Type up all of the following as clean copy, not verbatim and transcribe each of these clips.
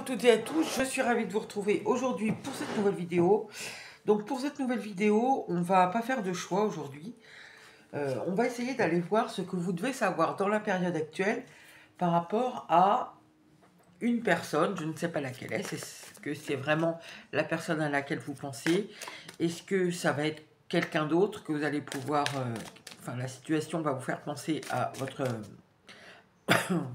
toutes et à tous, je suis ravie de vous retrouver aujourd'hui pour cette nouvelle vidéo. Donc pour cette nouvelle vidéo, on va pas faire de choix aujourd'hui. On va essayer d'aller voir ce que vous devez savoir dans la période actuelle par rapport à une personne, je ne sais pas laquelle est, est-ce que c'est vraiment la personne à laquelle vous pensez? Est-ce que ça va être quelqu'un d'autre que vous allez pouvoir... enfin, la situation va vous faire penser à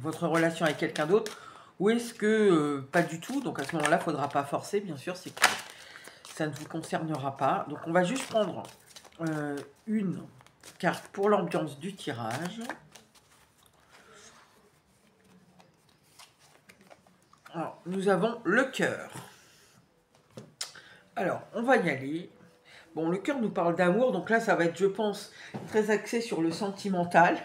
votre relation avec quelqu'un d'autre? Ou est-ce que pas du tout? Donc à ce moment-là, il ne faudra pas forcer, bien sûr, c'est que ça ne vous concernera pas. Donc on va juste prendre une carte pour l'ambiance du tirage. Alors, nous avons le cœur. Alors, on va y aller. Bon, le cœur nous parle d'amour, donc là, ça va être, je pense, très axé sur le sentimental.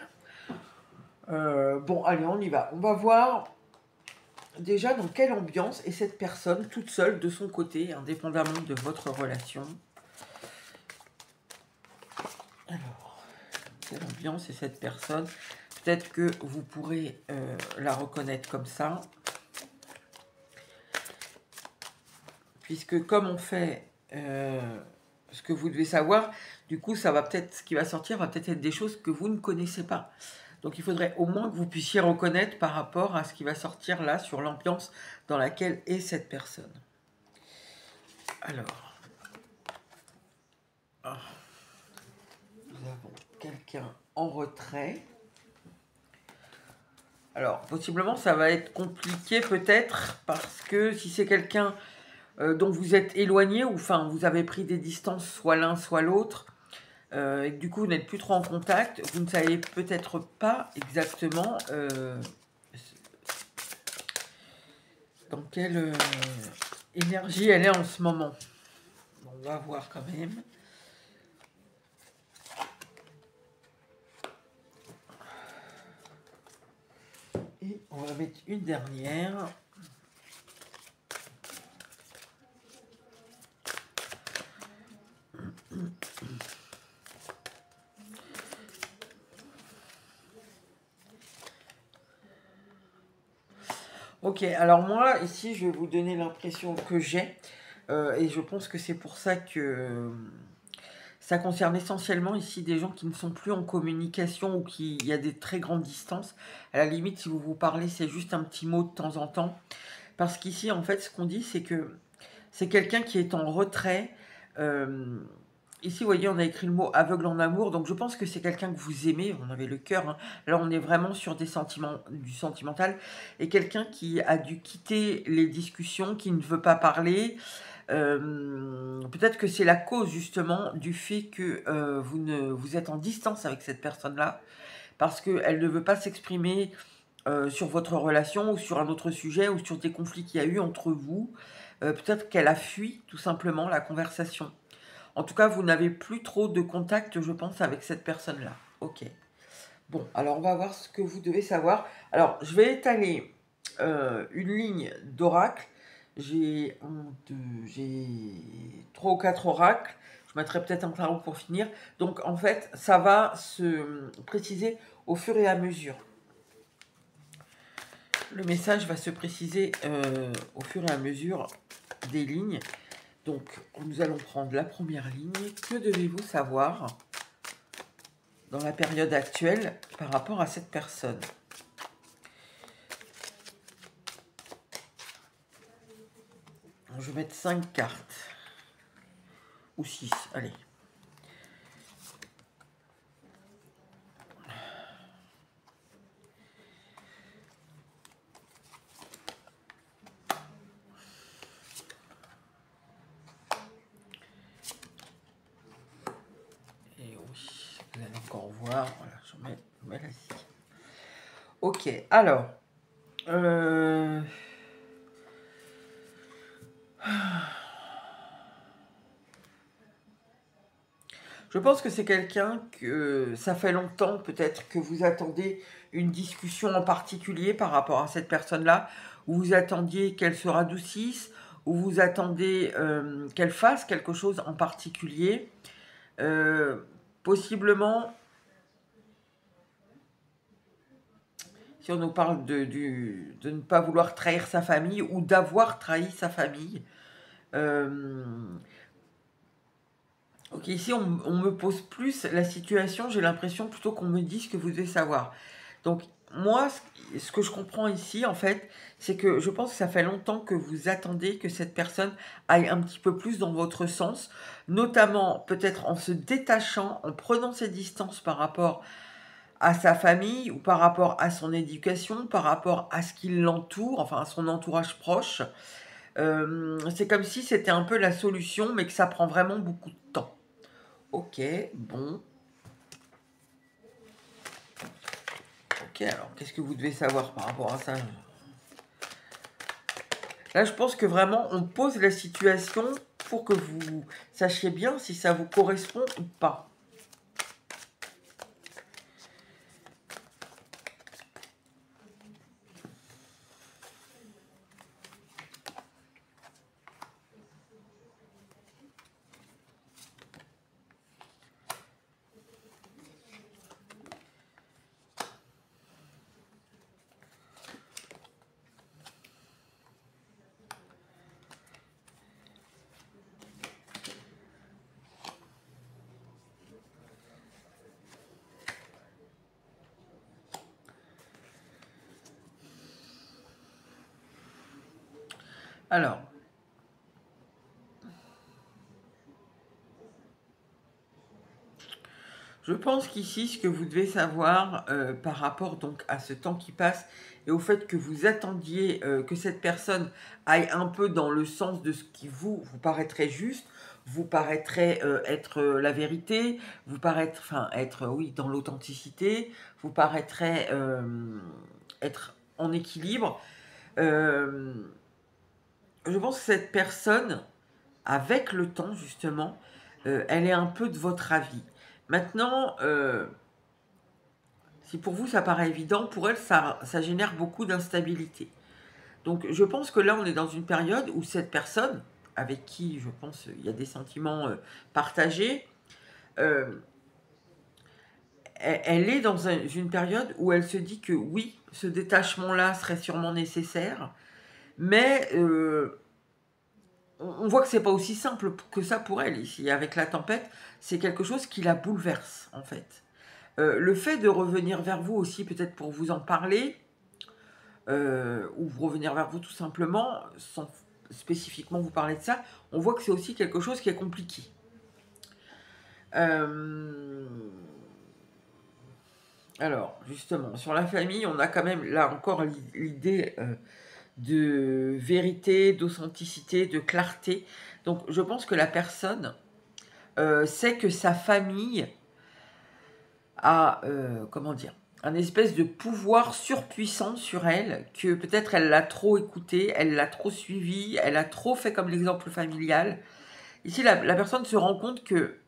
Bon, allez, on y va. On va voir déjà dans quelle ambiance est cette personne toute seule de son côté, indépendamment de votre relation. Alors, quelle ambiance est cette personne? Peut-être que vous pourrez la reconnaître comme ça. Puisque comme on fait ce que vous devez savoir, du coup, ça va peut-être, ce qui va sortir va peut-être être des choses que vous ne connaissez pas. Donc il faudrait au moins que vous puissiez reconnaître par rapport à ce qui va sortir là sur l'ambiance dans laquelle est cette personne. Alors, nous avons quelqu'un en retrait. Alors, possiblement, ça va être compliqué peut-être parce que si c'est quelqu'un dont vous êtes éloigné, ou enfin vous avez pris des distances soit l'un soit l'autre, et que du coup vous n'êtes plus trop en contact, vous ne savez peut-être pas exactement dans quelle énergie elle est en ce moment. On va voir quand même. Et on va mettre une dernière. Ok, alors moi, ici, je vais vous donner l'impression que j'ai, et je pense que c'est pour ça que ça concerne essentiellement ici des gens qui ne sont plus en communication ou qui il y a des très grandes distances. À la limite, si vous vous parlez, c'est juste un petit mot de temps en temps. Parce qu'ici, en fait, ce qu'on dit, c'est que c'est quelqu'un qui est en retrait. Ici, vous voyez, on a écrit le mot aveugle en amour, donc je pense que c'est quelqu'un que vous aimez, on avait le cœur, hein. Là on est vraiment sur des sentiments, du sentimental, et quelqu'un qui a dû quitter les discussions, qui ne veut pas parler. Peut-être que c'est la cause justement du fait que vous êtes en distance avec cette personne-là, parce qu'elle ne veut pas s'exprimer sur votre relation, ou sur un autre sujet, ou sur des conflits qu'il y a eu entre vous. Peut-être qu'elle a fui tout simplement la conversation. En tout cas, vous n'avez plus trop de contact, je pense, avec cette personne-là. Ok. Bon, alors on va voir ce que vous devez savoir. Alors, je vais étaler une ligne d'oracle. J'ai 3 ou 4 oracles. Je mettrai peut-être un tarot pour finir. Donc, en fait, ça va se préciser au fur et à mesure. Le message va se préciser au fur et à mesure des lignes. Donc, nous allons prendre la première ligne. Que devez-vous savoir dans la période actuelle par rapport à cette personne? Je vais mettre 5 cartes. Ou 6, allez. Et oui, vous allez encore voir. Voilà, je mets la 6. Ok, alors. Je pense que c'est quelqu'un que ça fait longtemps peut-être que vous attendez une discussion en particulier par rapport à cette personne-là, où vous attendiez qu'elle se radoucisse, où vous attendez qu'elle fasse quelque chose en particulier. Possiblement, Si on nous parle de ne pas vouloir trahir sa famille ou d'avoir trahi sa famille. Ok, ici on me pose plus la situation, j'ai l'impression plutôt qu'on me dit ce que vous devez savoir. Donc moi, ce que je comprends ici, en fait, c'est que je pense que ça fait longtemps que vous attendez que cette personne aille un petit peu plus dans votre sens, notamment peut-être en se détachant, en prenant ses distances par rapport à sa famille ou par rapport à son éducation, par rapport à ce qui l'entoure, enfin à son entourage proche. C'est comme si c'était un peu la solution, mais que ça prend vraiment beaucoup de temps. Ok, bon. Ok, alors qu'est-ce que vous devez savoir par rapport à ça? Là, je pense que vraiment, on pose la situation pour que vous sachiez bien si ça vous correspond ou pas. Alors, je pense qu'ici, ce que vous devez savoir par rapport donc à ce temps qui passe et au fait que vous attendiez que cette personne aille un peu dans le sens de ce qui vous paraîtrait juste, vous paraîtrait être la vérité, vous paraître, enfin être, oui, dans l'authenticité, vous paraîtrait être en équilibre. Je pense que cette personne, avec le temps justement, elle est un peu de votre avis. Maintenant, si pour vous ça paraît évident, pour elle ça génère beaucoup d'instabilité. Donc je pense que là on est dans une période où cette personne, avec qui je pense il y a des sentiments partagés, euh, elle est dans une période où elle se dit que oui, ce détachement-là serait sûrement nécessaire, mais on voit que c'est pas aussi simple que ça pour elle ici. Avec la tempête, c'est quelque chose qui la bouleverse en fait. Le fait de revenir vers vous aussi, peut-être pour vous en parler, ou revenir vers vous tout simplement, sans spécifiquement vous parler de ça, on voit que c'est aussi quelque chose qui est compliqué. Alors, justement, sur la famille, on a quand même là encore l'idée de vérité, d'authenticité, de clarté. Donc, je pense que la personne sait que sa famille a, comment dire, un espèce de pouvoir surpuissant sur elle, que peut-être elle l'a trop écouté, elle l'a trop suivi, elle a trop fait comme l'exemple familial. Ici, la personne se rend compte que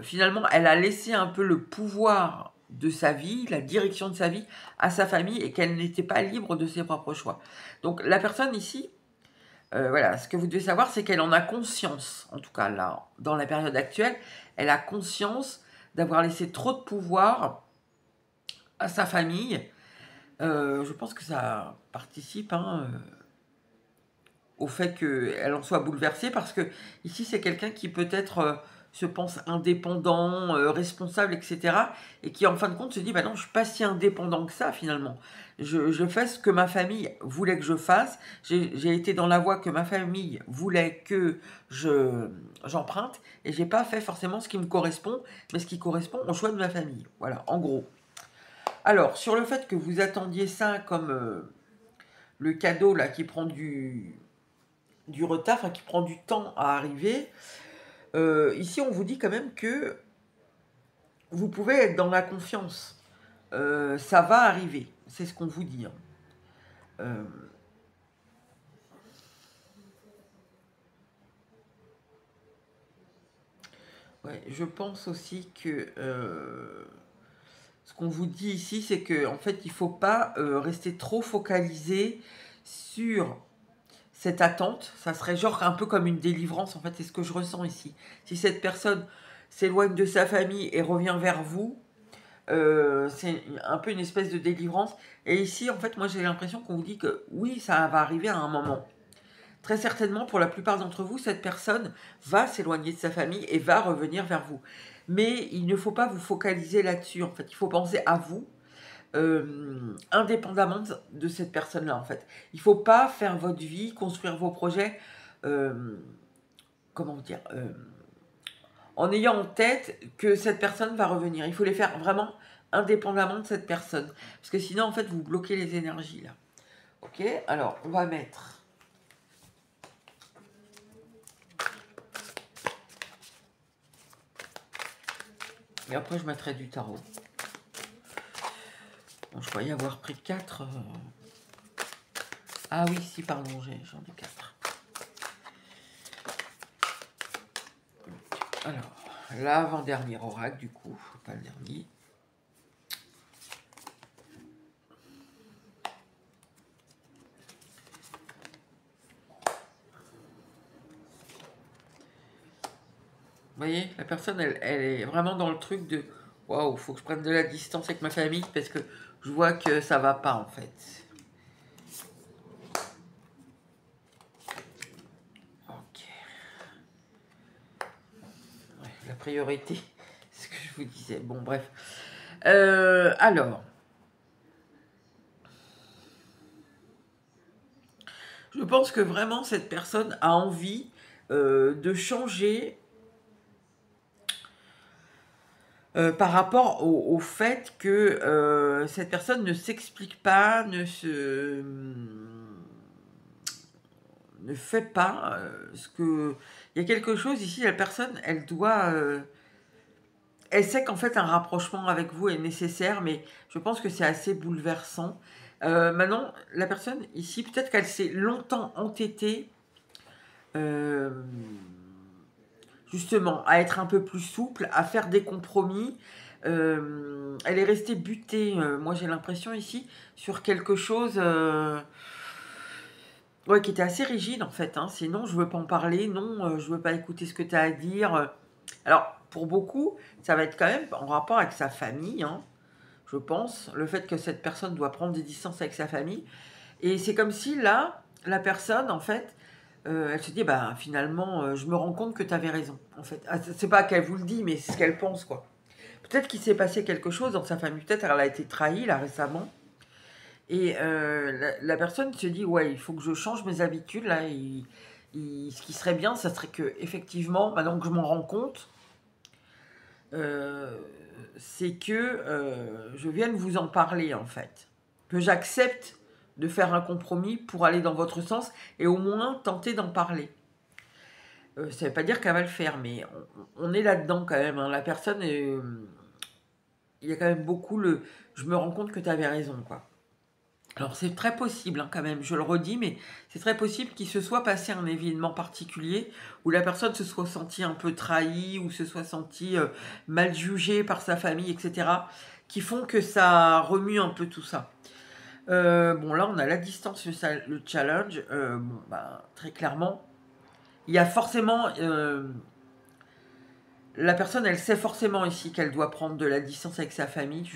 finalement, elle a laissé un peu le pouvoir de sa vie, la direction de sa vie à sa famille et qu'elle n'était pas libre de ses propres choix. Donc la personne ici, voilà, ce que vous devez savoir, c'est qu'elle en a conscience, en tout cas là, dans la période actuelle, elle a conscience d'avoir laissé trop de pouvoir à sa famille. Je pense que ça participe au fait qu'elle en soit bouleversée, parce que ici c'est quelqu'un qui peut-être se pense indépendant, responsable, etc. Et qui en fin de compte se dit, bah non, je suis pas si indépendant que ça finalement. Je fais ce que ma famille voulait que je fasse. J'ai été dans la voie que ma famille voulait que j'emprunte, et j'ai pas fait forcément ce qui me correspond, mais ce qui correspond au choix de ma famille. Voilà, en gros. Alors, sur le fait que vous attendiez ça comme le cadeau là qui prend du retard, enfin qui prend du temps à arriver, ici on vous dit quand même que vous pouvez être dans la confiance. Ça va arriver, c'est ce qu'on vous dit. Euh, ouais, je pense aussi que ce qu'on vous dit ici, c'est que en fait, il ne faut pas rester trop focalisé sur cette attente. Ça serait genre un peu comme une délivrance, en fait, c'est ce que je ressens ici. Si cette personne s'éloigne de sa famille et revient vers vous, c'est un peu une espèce de délivrance. Et ici, en fait, moi, j'ai l'impression qu'on vous dit que oui, ça va arriver à un moment. Très certainement, pour la plupart d'entre vous, cette personne va s'éloigner de sa famille et va revenir vers vous. Mais il ne faut pas vous focaliser là-dessus, en fait. Il faut penser à vous, indépendamment de cette personne-là, en fait. Il ne faut pas faire votre vie, construire vos projets, comment vous dire, en ayant en tête que cette personne va revenir. Il faut les faire vraiment indépendamment de cette personne. Parce que sinon, en fait, vous bloquez les énergies, là. Ok, alors, on va mettre... Et après, je mettrai du tarot. Bon, je croyais avoir pris 4. Ah oui, si, pardon, j'en ai 4. Alors, l'avant-dernier oracle, du coup, pas le dernier. Vous voyez, la personne, elle est vraiment dans le truc de waouh, faut que je prenne de la distance avec ma famille parce que je vois que ça va pas en fait. Ok. Ouais, la priorité, c'est ce que je vous disais. Bon, bref. Alors, je pense que vraiment cette personne a envie de changer. Par rapport au fait que cette personne ne s'explique pas, ne fait pas ce que... Il y a quelque chose ici, la personne, elle doit... elle sait qu'en fait un rapprochement avec vous est nécessaire, mais je pense que c'est assez bouleversant. Maintenant, la personne ici, peut-être qu'elle s'est longtemps entêtée euh, justement à être un peu plus souple, à faire des compromis. Elle est restée butée, moi j'ai l'impression ici, sur quelque chose ouais, qui était assez rigide en fait. Hein. C'est non, je veux pas en parler, non, je veux pas écouter ce que tu as à dire. Alors, pour beaucoup, ça va être quand même en rapport avec sa famille, hein, je pense, le fait que cette personne doit prendre des distances avec sa famille. Et c'est comme si là, la personne, en fait, elle se dit, bah finalement, je me rends compte que tu avais raison, en fait. Ah, c'est pas qu'elle vous le dit, mais c'est ce qu'elle pense, quoi. Peut-être qu'il s'est passé quelque chose dans sa famille, peut-être elle a été trahie, là, récemment. Et la personne se dit, ouais, il faut que je change mes habitudes, là. Ce qui serait bien, ça serait que, effectivement, maintenant que je m'en rends compte, euh, c'est que je vienne vous en parler, en fait. Que j'accepte de faire un compromis pour aller dans votre sens et au moins tenter d'en parler. Ça ne veut pas dire qu'elle va le faire, mais on est là-dedans quand même. Hein. La personne, il y a quand même beaucoup le... Je me rends compte que tu avais raison, quoi. Alors c'est très possible hein, quand même, je le redis, mais c'est très possible qu'il se soit passé un événement particulier où la personne se soit sentie un peu trahie ou se soit sentie mal jugée par sa famille, etc., qui font que ça remue un peu tout ça. Bon, là, on a la distance, le challenge. Bon, bah, très clairement, il y a forcément... la personne, elle sait forcément ici qu'elle doit prendre de la distance avec sa famille.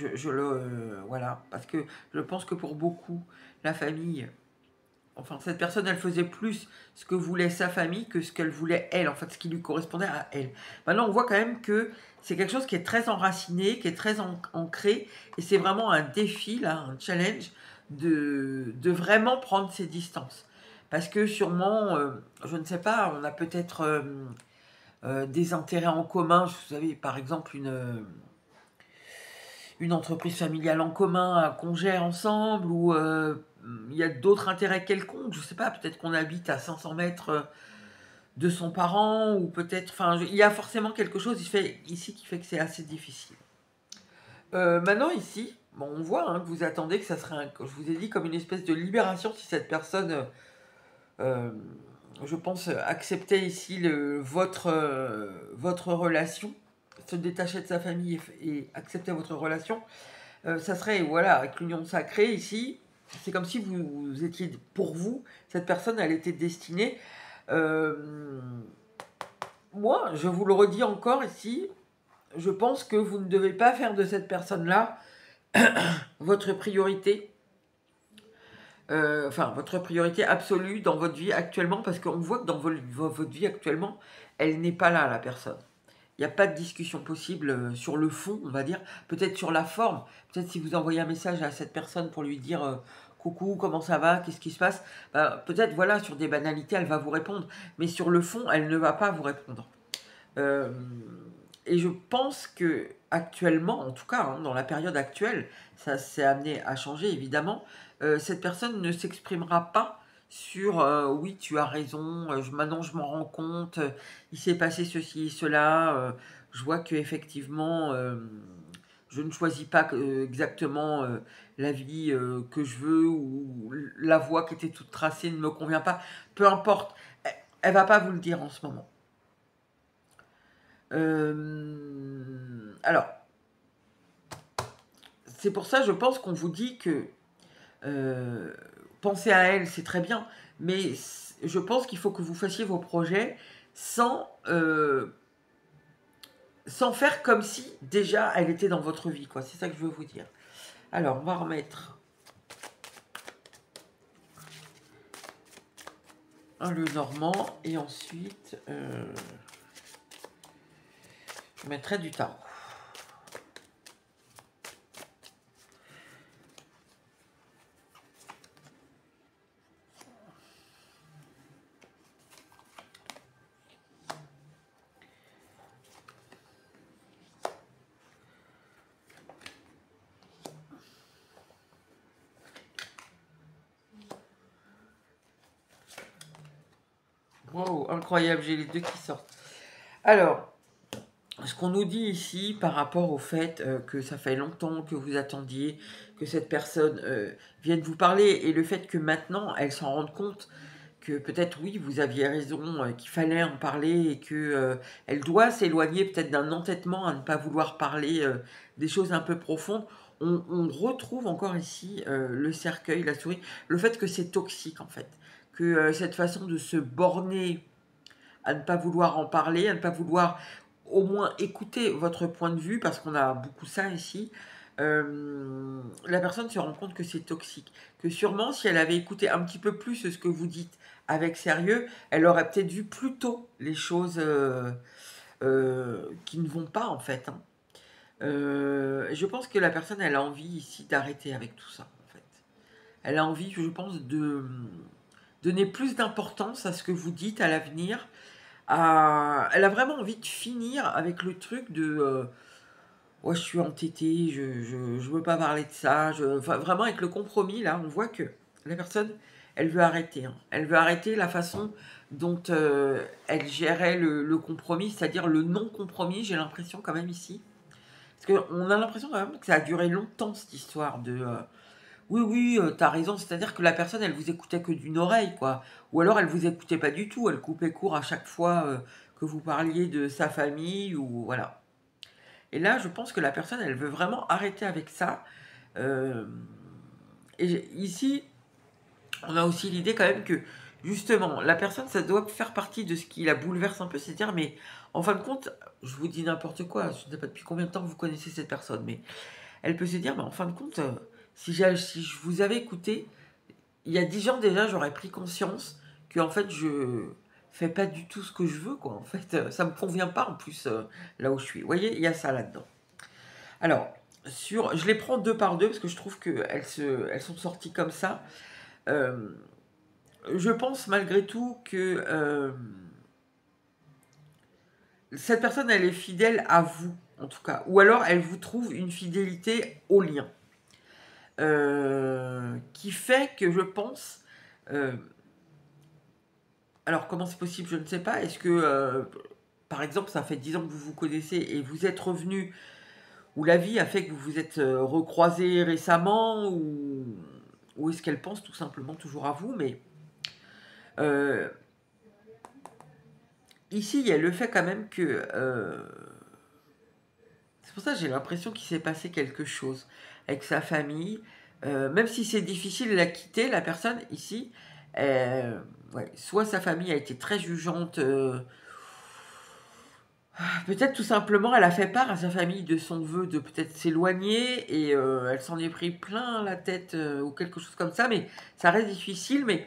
Voilà, parce que je pense que pour beaucoup, la famille... Enfin, cette personne, elle faisait plus ce que voulait sa famille que ce qu'elle voulait elle, en fait, ce qui lui correspondait à elle. Maintenant, on voit quand même que c'est quelque chose qui est très enraciné, qui est très ancré, et c'est vraiment un défi, là, un challenge, de vraiment prendre ses distances. Parce que sûrement, je ne sais pas, on a peut-être des intérêts en commun, vous savez, par exemple, une entreprise familiale en commun qu'on gère ensemble, ou il y a d'autres intérêts quelconques, je ne sais pas, peut-être qu'on habite à 500 mètres de son parent, ou peut-être, enfin, il y a forcément quelque chose ici qui fait que c'est assez difficile. Maintenant ici, bon, on voit hein, que vous attendez que ça serait, je vous ai dit, comme une espèce de libération si cette personne, euh, je pense, acceptait ici votre relation, se détacher de sa famille et accepter votre relation. Ça serait, voilà, avec l'union sacrée ici, c'est comme si vous étiez, pour vous, cette personne, elle était destinée. Moi, je vous le redis encore ici, je pense que vous ne devez pas faire de cette personne-là votre priorité, enfin votre priorité absolue dans votre vie actuellement, parce qu'on voit que dans votre vie actuellement, elle n'est pas là, la personne. Il n'y a pas de discussion possible sur le fond, on va dire. Peut-être sur la forme. Peut-être si vous envoyez un message à cette personne pour lui dire coucou, comment ça va, qu'est-ce qui se passe, bah, peut-être voilà, sur des banalités, elle va vous répondre. Mais sur le fond, elle ne va pas vous répondre. Euh, et je pense que actuellement, en tout cas, hein, dans la période actuelle, ça s'est amené à changer évidemment. Cette personne ne s'exprimera pas sur oui, tu as raison, maintenant je m'en rends compte, il s'est passé ceci et cela, je vois que effectivement je ne choisis pas exactement la vie que je veux, ou la voie qui était toute tracée ne me convient pas, peu importe, elle va pas vous le dire en ce moment. Alors, c'est pour ça, je pense qu'on vous dit que euh, penser à elle, c'est très bien, mais je pense qu'il faut que vous fassiez vos projets sans, sans faire comme si déjà elle était dans votre vie, quoi. C'est ça que je veux vous dire. Alors, on va remettre un le normand et ensuite je mettrai du tarot. Wow, incroyable, j'ai les deux qui sortent. Alors, ce qu'on nous dit ici par rapport au fait que ça fait longtemps que vous attendiez que cette personne vienne vous parler, et le fait que maintenant elle s'en rende compte que peut-être oui, vous aviez raison, qu'il fallait en parler, et que elle doit s'éloigner peut-être d'un entêtement à ne pas vouloir parler des choses un peu profondes. On retrouve encore ici le cercueil, la souris, le fait que c'est toxique en fait, que cette façon de se borner à ne pas vouloir en parler, à ne pas vouloir au moins écouter votre point de vue, parce qu'on a beaucoup ça ici, la personne se rend compte que c'est toxique. Que sûrement, si elle avait écouté un petit peu plus ce que vous dites avec sérieux, elle aurait peut-être vu plus tôt les choses qui ne vont pas, en fait. Hein. Je pense que la personne, elle a envie ici d'arrêter avec tout ça, en fait. Elle a envie, je pense, de donner plus d'importance à ce que vous dites à l'avenir. Elle a vraiment envie de finir avec le truc de ouais, je suis entêtée, je veux pas parler de ça. Enfin, vraiment, avec le compromis, là, on voit que la personne, elle veut arrêter. Hein. Elle veut arrêter la façon dont elle gérait le compromis, c'est-à-dire le non-compromis, j'ai l'impression quand même ici. Parce qu'on a l'impression quand même que ça a duré longtemps, cette histoire de oui, oui, t'as raison. C'est-à-dire que la personne, elle vous écoutait que d'une oreille, quoi. Ou alors elle vous écoutait pas du tout. Elle coupait court à chaque fois que vous parliez de sa famille, ou voilà. Et là, je pense que la personne, elle veut vraiment arrêter avec ça. Euh, et ici, on a aussi l'idée quand même que, justement, la personne, ça doit faire partie de ce qui la bouleverse un peu. C'est dire, mais en fin de compte, je vous dis n'importe quoi. Je ne sais pas depuis combien de temps vous connaissez cette personne, mais elle peut se dire, mais en fin de compte, si je vous avais écouté, il y a 10 ans déjà, j'aurais pris conscience que en fait, je fais pas du tout ce que je veux, quoi. En fait, ça me convient pas en plus là où je suis. Vous voyez, il y a ça là-dedans. Alors, je les prends deux par deux parce que je trouve elles sont sorties comme ça. Euh, je pense malgré tout que cette personne, elle est fidèle à vous, en tout cas. Ou alors, elle vous trouve une fidélité au lien. Qui fait que je pense... euh, alors, comment c'est possible, je ne sais pas. Est-ce que, par exemple, ça fait 10 ans que vous vous connaissez et vous êtes revenu, ou la vie a fait que vous vous êtes recroisés récemment, ou est-ce qu'elle pense tout simplement toujours à vous? Mais euh, ici, il y a le fait quand même que... c'est pour ça que j'ai l'impression qu'il s'est passé quelque chose avec sa famille. Même si c'est difficile de la quitter, la personne ici, ouais, soit sa famille a été très jugeante, Peut-être tout simplement, elle a fait part à sa famille de son vœu de peut-être s'éloigner et elle s'en est pris plein la tête ou quelque chose comme ça, mais ça reste difficile. Mais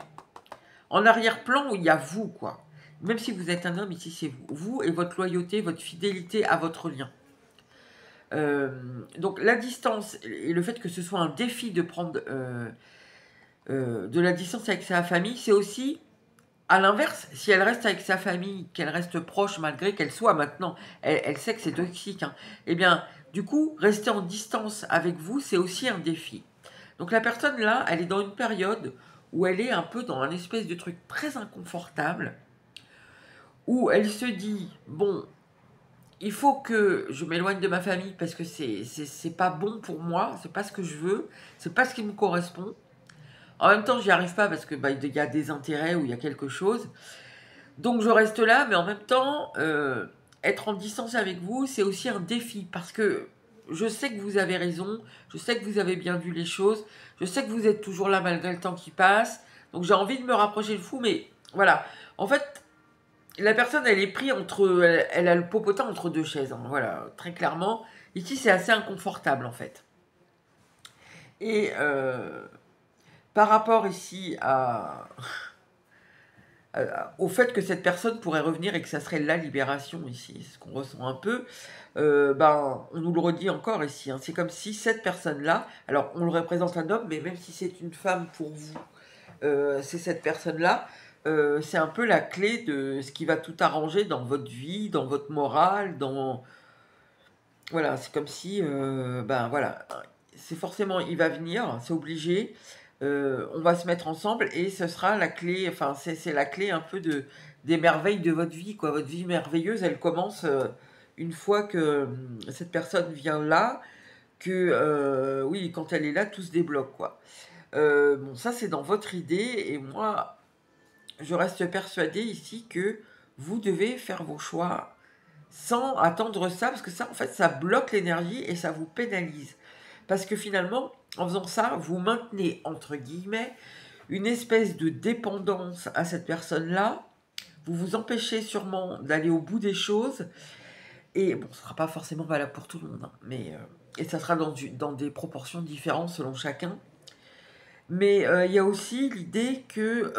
en arrière-plan, où il y a vous, quoi. Même si vous êtes un homme, ici c'est vous. Vous et votre loyauté, votre fidélité à votre lien. Donc la distance et le fait que ce soit un défi de prendre de la distance avec sa famille, c'est aussi à l'inverse, si elle reste avec sa famille, qu'elle reste proche malgré qu'elle soit maintenant, elle sait que c'est toxique, hein, eh bien, du coup, rester en distance avec vous, c'est aussi un défi. Donc la personne là, elle est dans une période où elle est un peu dans un espèce de truc très inconfortable, où elle se dit, bon, il faut que je m'éloigne de ma famille parce que c'est pas bon pour moi, c'est pas ce que je veux, c'est pas ce qui me correspond. En même temps, j'y arrive pas parce que bah, il y a des intérêts ou il y a quelque chose. Donc je reste là, mais en même temps, être en distance avec vous, c'est aussi un défi parce que je sais que vous avez raison, je sais que vous avez bien vu les choses, je sais que vous êtes toujours là malgré le temps qui passe. Donc j'ai envie de me rapprocher de vous, mais voilà. En fait, la personne, elle est prise entre, elle a le popotin entre deux chaises. Hein, voilà, très clairement. Ici, c'est assez inconfortable en fait. Et par rapport ici au fait que cette personne pourrait revenir et que ça serait la libération ici, c'est ce qu'on ressent un peu, ben, on nous le redit encore ici, hein, c'est comme si cette personne-là, alors on le représente un homme, mais même si c'est une femme pour vous, c'est cette personne-là, c'est un peu la clé de ce qui va tout arranger dans votre vie, dans votre morale, dans... Voilà, c'est comme si, ben voilà, c'est forcément, il va venir, c'est obligé, on va se mettre ensemble et ce sera la clé, enfin c'est la clé un peu des merveilles de votre vie, quoi. Votre vie merveilleuse, elle commence une fois que cette personne vient là, que oui, quand elle est là, tout se débloque, quoi. Bon, ça c'est dans votre idée et moi, je reste persuadée ici que vous devez faire vos choix sans attendre ça, parce que ça, en fait, ça bloque l'énergie et ça vous pénalise. Parce que finalement, en faisant ça, vous maintenez, entre guillemets, une espèce de dépendance à cette personne-là. Vous vous empêchez sûrement d'aller au bout des choses. Et bon, ce ne sera pas forcément valable pour tout le monde, hein, mais, et ça sera dans des proportions différentes selon chacun. Mais il y a aussi l'idée que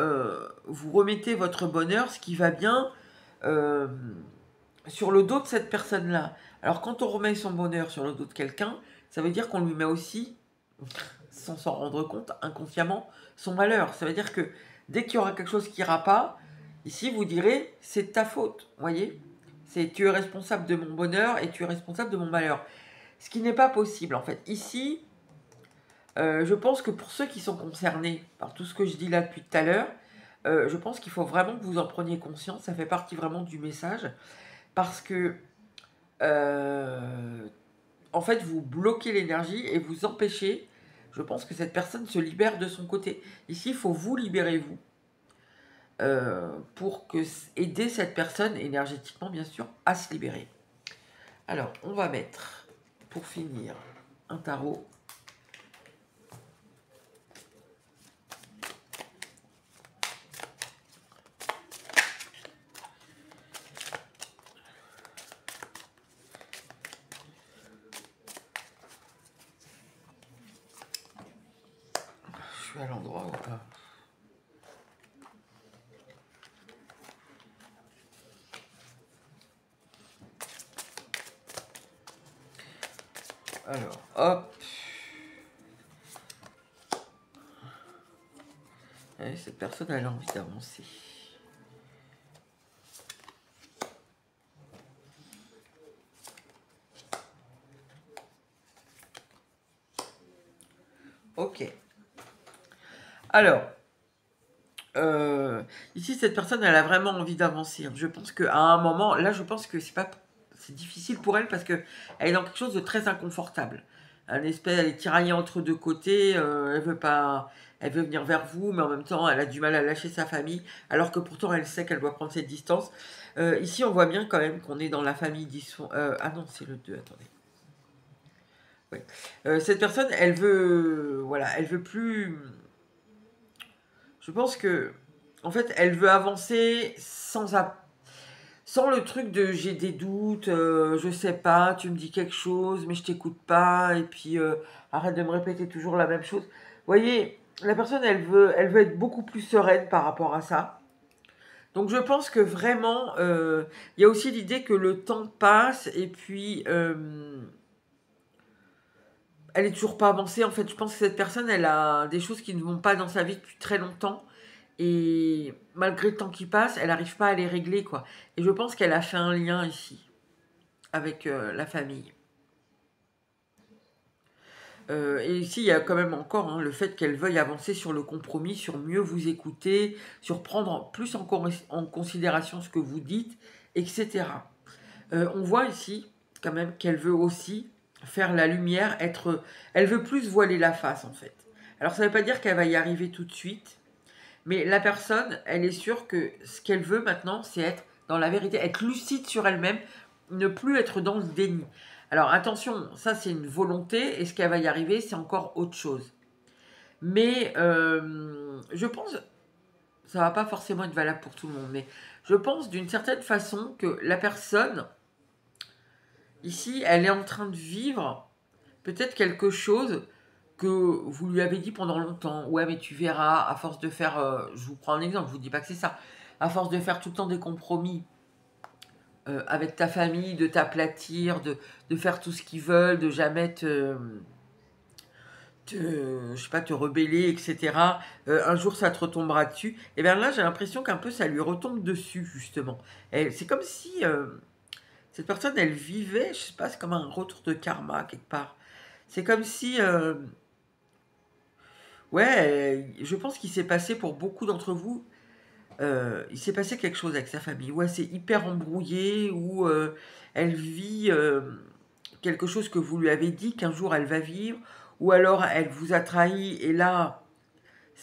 vous remettez votre bonheur, ce qui va bien, euh, sur le dos de cette personne-là. Alors quand on remet son bonheur sur le dos de quelqu'un, ça veut dire qu'on lui met aussi, sans s'en rendre compte, inconsciemment, son malheur. Ça veut dire que dès qu'il y aura quelque chose qui ira pas, ici vous direz, c'est ta faute, voyez. C'est tu es responsable de mon bonheur et tu es responsable de mon malheur. Ce qui n'est pas possible en fait. Ici, je pense que pour ceux qui sont concernés par tout ce que je dis là depuis tout à l'heure, je pense qu'il faut vraiment que vous en preniez conscience. Ça fait partie vraiment du message. Parce que euh, en fait, vous bloquez l'énergie et vous empêchez, je pense que cette personne se libère de son côté. Ici, il faut vous libérer, vous, pour aider cette personne, énergétiquement, bien sûr, à se libérer. Alors, on va mettre, pour finir, un tarot. Je suis à l'endroit ou pas? Alors, hop. Ouais, cette personne, elle a envie d'avancer. Ok. Alors, ici, cette personne, elle a vraiment envie d'avancer. Je pense qu'à un moment, là, je pense que c'est difficile pour elle parce que elle est dans quelque chose de très inconfortable. Elle est tiraillée entre deux côtés. Elle veut pas, elle veut venir vers vous, mais en même temps, elle a du mal à lâcher sa famille, alors que pourtant, elle sait qu'elle doit prendre cette distance. Ici, on voit bien quand même qu'on est dans la famille ah non, c'est le 2, attendez. Ouais. Cette personne, elle veut, voilà, elle veut plus. Je pense que, en fait, elle veut avancer sans. sans le truc de j'ai des doutes, je sais pas, tu me dis quelque chose, mais je t'écoute pas, et puis arrête de me répéter toujours la même chose. Vous voyez, la personne, elle veut être beaucoup plus sereine par rapport à ça. Donc je pense que vraiment, il y a aussi l'idée que le temps passe, et puis elle est toujours pas avancée. En fait, je pense que cette personne, elle a des choses qui ne vont pas dans sa vie depuis très longtemps. Et malgré le temps qui passe, elle n'arrive pas à les régler, quoi. Et je pense qu'elle a fait un lien ici avec la famille. Et ici, il y a quand même encore le fait qu'elle veuille avancer sur le compromis, sur mieux vous écouter, sur prendre plus en considération ce que vous dites, etc. On voit ici quand même qu'elle veut aussi faire la lumière, elle veut plus voiler la face en fait. Alors ça ne veut pas dire qu'elle va y arriver tout de suite, mais la personne, elle est sûre que ce qu'elle veut maintenant, c'est être dans la vérité, être lucide sur elle-même, ne plus être dans le déni. Alors attention, ça c'est une volonté, et ce qu'elle va y arriver, c'est encore autre chose. Mais je pense, ça va pas forcément être valable pour tout le monde, mais je pense d'une certaine façon que la personne, ici, elle est en train de vivre peut-être quelque chose que vous lui avez dit pendant longtemps. Ouais, mais tu verras, à force de faire... je vous prends un exemple, je vous dis pas que c'est ça. À force de faire tout le temps des compromis avec ta famille, de t'aplatir, de faire tout ce qu'ils veulent, de jamais je sais pas, te rebeller, etc. Un jour, ça te retombera dessus. Et bien là, j'ai l'impression qu'un peu, ça lui retombe dessus, justement. C'est comme si cette personne, elle vivait, je sais pas, c'est comme un retour de karma, quelque part. C'est comme si... ouais, je pense qu'il s'est passé pour beaucoup d'entre vous, il s'est passé quelque chose avec sa famille. Ouais, c'est hyper embrouillé, ou elle vit quelque chose que vous lui avez dit qu'un jour elle va vivre, ou alors elle vous a trahi, et là,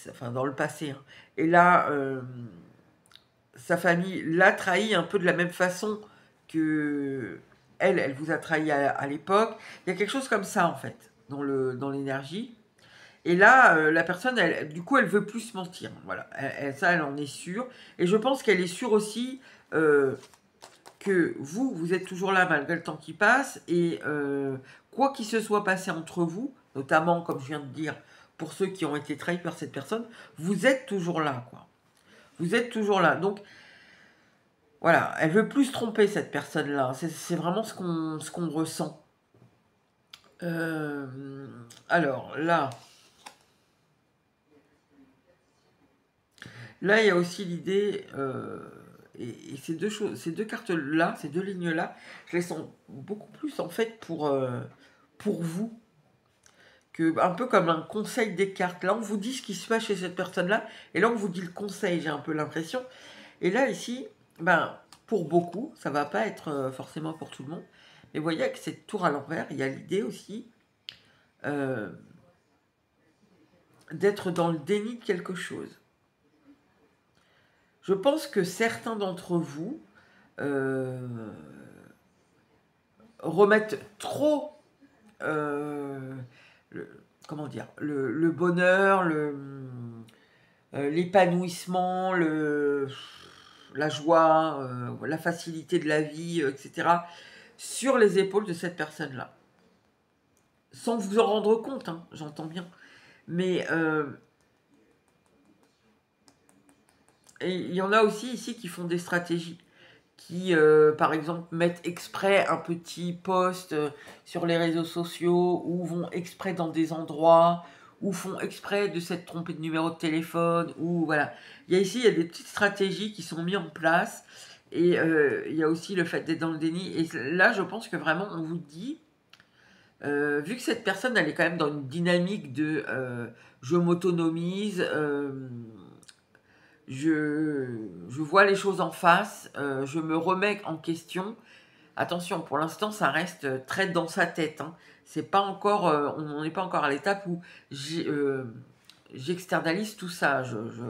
enfin dans le passé, hein, et là, sa famille l'a trahi un peu de la même façon que elle vous a trahi à l'époque. Il y a quelque chose comme ça, en fait, dans l'énergie. Et là, la personne, du coup, elle veut plus se mentir. Voilà, ça, elle en est sûre. Et je pense qu'elle est sûre aussi que vous êtes toujours là malgré le temps qui passe. Et quoi qu'il se soit passé entre vous, notamment, comme je viens de dire, pour ceux qui ont été trahis par cette personne, vous êtes toujours là, quoi. Vous êtes toujours là. Donc, voilà, elle veut plus se tromper, cette personne-là. C'est vraiment ce qu'on ressent. Alors, là... Là, il y a aussi l'idée, et ces deux choses, ces deux cartes-là, ces deux lignes-là, je les sens beaucoup plus en fait pour vous, que un peu comme un conseil des cartes. Là, on vous dit ce qui se passe chez cette personne-là, et là, on vous dit le conseil, j'ai un peu l'impression. Et là, ici, ben, pour beaucoup, ça va pas être forcément pour tout le monde, mais vous voyez, avec cette tour à l'envers, il y a l'idée aussi euh, d'être dans le déni de quelque chose. Je pense que certains d'entre vous remettent trop le, comment dire, le bonheur, l'épanouissement, la joie, la facilité de la vie, etc., sur les épaules de cette personne-là. Sans vous en rendre compte, hein, j'entends bien. Mais il y en a aussi ici qui font des stratégies, qui, par exemple, mettent exprès un petit post sur les réseaux sociaux, ou vont exprès dans des endroits, ou font exprès de s'être trompé de numéro de téléphone, ou voilà. Il y a des petites stratégies qui sont mises en place, et il y a aussi le fait d'être dans le déni. Et là, je pense que vraiment, on vous dit, vu que cette personne, elle est quand même dans une dynamique de je m'autonomise, je vois les choses en face, je me remets en question. Attention, pour l'instant, ça reste très dans sa tête, hein. C'est pas encore, on n'est pas encore à l'étape où j'externalise tout ça.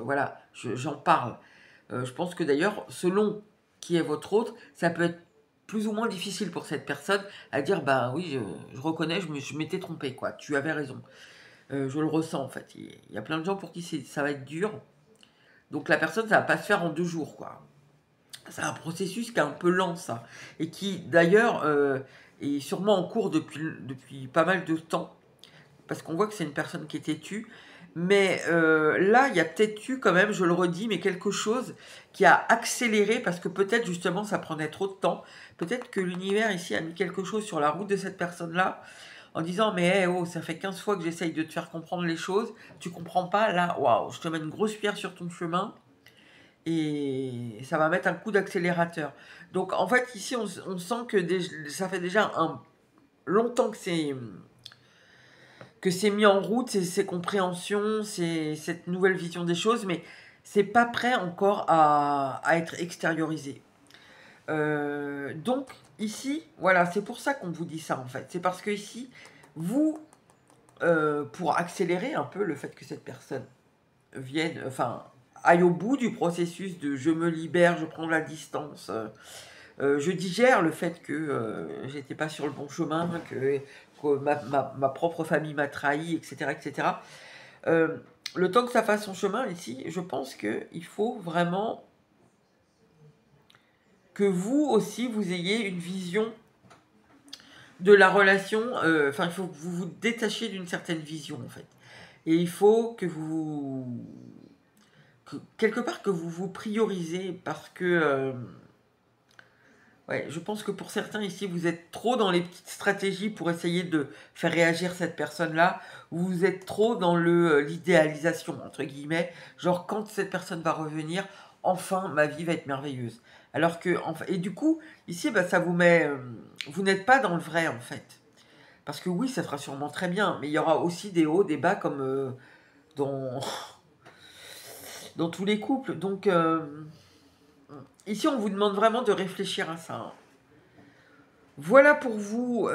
Voilà, j'en parle. Je pense que d'ailleurs, selon qui est votre autre, ça peut être plus ou moins difficile pour cette personne à dire bah oui, je reconnais, je m'étais trompé, quoi. Tu avais raison. Je le ressens en fait. Il y a plein de gens pour qui ça va être dur. Donc la personne, ça va pas se faire en 2 jours, quoi. C'est un processus qui est un peu lent, ça. Et qui, d'ailleurs, est sûrement en cours depuis pas mal de temps. Parce qu'on voit que c'est une personne qui est têtue. Mais là, il y a peut-être eu quand même, je le redis, mais quelque chose qui a accéléré, parce que peut-être justement ça prenait trop de temps. Peut-être que l'univers ici a mis quelque chose sur la route de cette personne-là, en disant, mais hey, oh, ça fait 15 fois que j'essaye de te faire comprendre les choses, tu comprends pas, là, waouh, je te mets une grosse pierre sur ton chemin, et ça va mettre un coup d'accélérateur. Donc en fait, ici, on sent que ça fait déjà longtemps que c'est mis en route, ces compréhensions, cette nouvelle vision des choses, mais c'est pas prêt encore à être extériorisé. Donc ici, voilà, c'est pour ça qu'on vous dit ça en fait. C'est parce que ici, vous, pour accélérer un peu le fait que cette personne vienne, enfin, aille au bout du processus de je me libère, je prends la distance, je digère le fait que j'étais pas sur le bon chemin, que ma propre famille m'a trahi, etc., etc. Le temps que ça fasse son chemin ici, je pense qu'il faut vraiment que vous aussi, vous ayez une vision de la relation. Enfin, il faut que vous vous détachiez d'une certaine vision, en fait. Et il faut que quelque part, que vous vous priorisez, parce que... ouais, je pense que pour certains ici, vous êtes trop dans les petites stratégies pour essayer de faire réagir cette personne-là, ou vous êtes trop dans l'idéalisation, entre guillemets, genre quand cette personne va revenir, enfin ma vie va être merveilleuse. Alors que, enfin, et du coup, ici, bah, ça vous met, vous n'êtes pas dans le vrai en fait. Parce que oui, ça sera sûrement très bien, mais il y aura aussi des hauts, des bas comme dans, dans tous les couples. Donc ici, on vous demande vraiment de réfléchir à ça, hein. Voilà pour vous,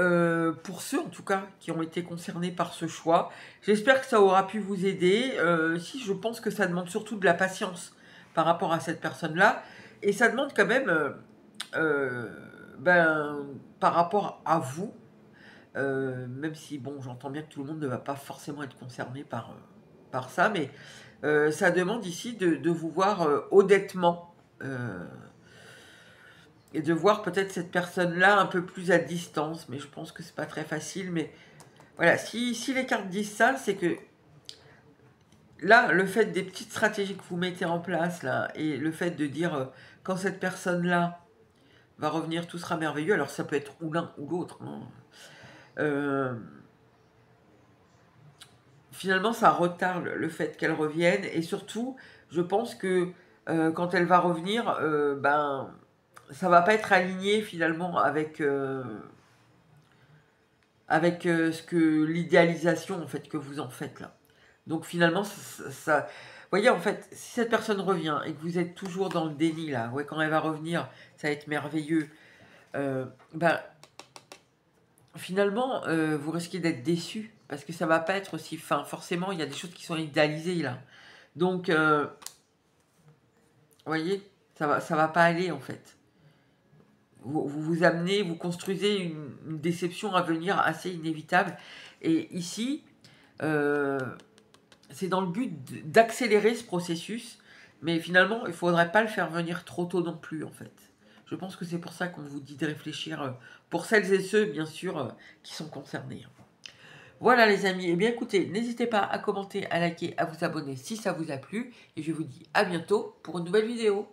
pour ceux en tout cas qui ont été concernés par ce choix. J'espère que ça aura pu vous aider. Si je pense que ça demande surtout de la patience par rapport à cette personne-là. Et ça demande quand même, euh, ben, par rapport à vous, même si, bon, j'entends bien que tout le monde ne va pas forcément être concerné par ça, mais ça demande ici de vous voir honnêtement. Et de voir peut-être cette personne-là un peu plus à distance, mais je pense que c'est pas très facile. Mais voilà, si les cartes disent ça, c'est que là, le fait des petites stratégies que vous mettez en place, là, et le fait de dire quand cette personne-là va revenir, tout sera merveilleux, alors ça peut être ou l'un ou l'autre, hein. Euh, Finalement, ça retarde le fait qu'elle revienne, et surtout, je pense que quand elle va revenir, ben, ça va pas être aligné finalement avec ce que l'idéalisation en fait que vous en faites là. Donc finalement, vous voyez en fait, si cette personne revient et que vous êtes toujours dans le déni là, ouais, quand elle va revenir, ça va être merveilleux. Ben finalement, vous risquez d'être déçu parce que ça va pas être aussi fin. Forcément, il y a des choses qui sont idéalisées là. Donc, vous voyez, ça va pas aller en fait. Vous amenez, vous construisez une déception à venir assez inévitable. Et ici, euh, c'est dans le but d'accélérer ce processus, mais finalement, il ne faudrait pas le faire venir trop tôt non plus, en fait. Je pense que c'est pour ça qu'on vous dit de réfléchir, pour celles et ceux, bien sûr, qui sont concernés. Voilà les amis, eh bien écoutez, n'hésitez pas à commenter, à liker, à vous abonner si ça vous a plu, et je vous dis à bientôt pour une nouvelle vidéo.